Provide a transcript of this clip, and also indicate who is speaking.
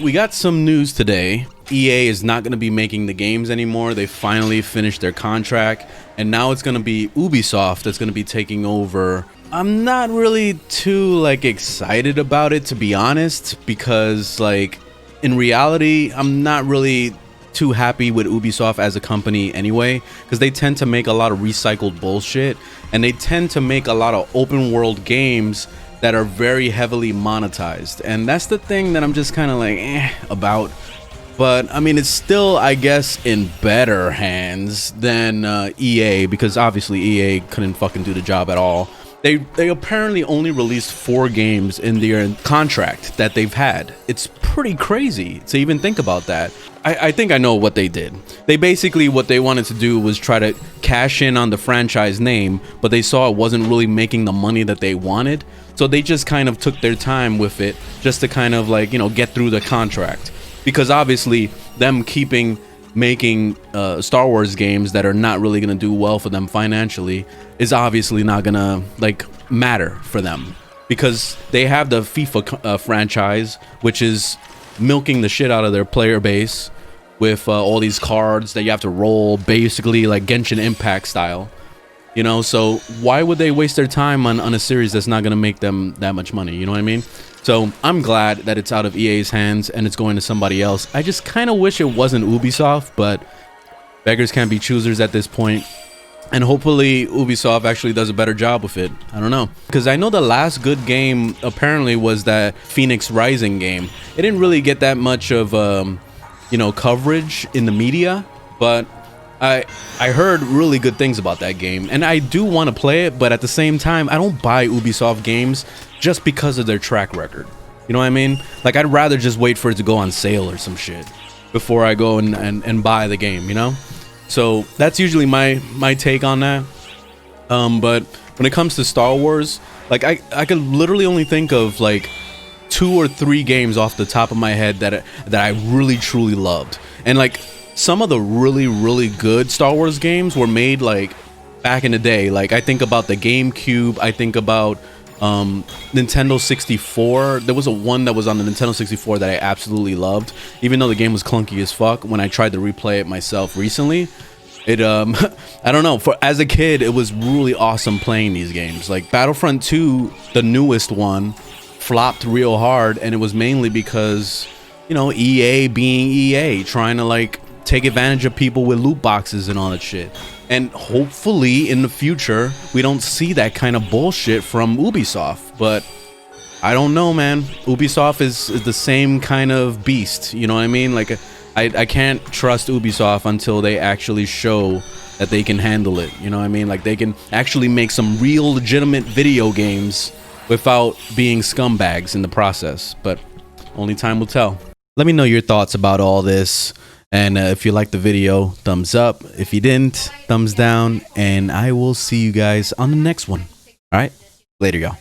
Speaker 1: We got some news today. EA is not going to be making the games anymore. They finally finished their contract, and now it's going to be Ubisoft that's going to be taking over. I'm not really too excited about it, to be honest, because in reality, I'm not really too happy with Ubisoft as a company anyway, because they tend to make a lot of recycled bullshit, and they tend to make a lot of open world games that are very heavily monetized, and that's the thing that I'm just kind of about. But I mean, it's still, I guess, in better hands than EA, because obviously EA couldn't fucking do the job at all. They apparently only released 4 games in their contract that they've had. It's pretty crazy to even think about that. I think I know what they did. They basically, what they wanted to do was try to cash in on the franchise name, but they saw it wasn't really making the money that they wanted. So they just kind of took their time with it just to kind of get through the contract. Because obviously them making Star Wars games that are not really gonna do well for them financially is obviously not gonna matter for them, because they have the FIFA franchise, which is milking the shit out of their player base with all these cards that you have to roll, basically like Genshin Impact style, so why would they waste their time on a series that's not gonna make them that much money? You know what I mean? So I'm glad that it's out of EA's hands and it's going to somebody else. I just kind of wish it wasn't Ubisoft, but beggars can't be choosers at this point. And hopefully Ubisoft actually does a better job with it. I don't know. Because I know the last good game apparently was that Phoenix Rising game. It didn't really get that much of, coverage in the media, but I heard really good things about that game. And I do want to play it, but at the same time, I don't buy Ubisoft games just because of their track record. You know what I mean? I'd rather just wait for it to go on sale or some shit before I go and buy the game, So that's usually my take on that. But when it comes to Star Wars, I could literally only think of 2 or 3 games off the top of my head that I really truly loved. And some of the really good Star Wars games were made back in the day. I think about the GameCube, I think about Nintendo 64. There was one that was on the Nintendo 64 that I absolutely loved, even though the game was clunky as fuck. When I tried to replay it myself recently, it I don't know, as a kid it was really awesome playing these games. Battlefront 2, the newest one, flopped real hard, and it was mainly because EA being EA, trying to take advantage of people with loot boxes and all that shit. And hopefully in the future we don't see that kind of bullshit from Ubisoft, but I don't know, man. Ubisoft is the same kind of beast, you know what I mean? I can't trust Ubisoft until they actually show that they can handle it, you know what I mean? They can actually make some real legitimate video games without being scumbags in the process, but only time will tell. Let me know your thoughts about all this. And if you liked the video, thumbs up. If you didn't, thumbs down. And I will see you guys on the next one. All right, later, y'all.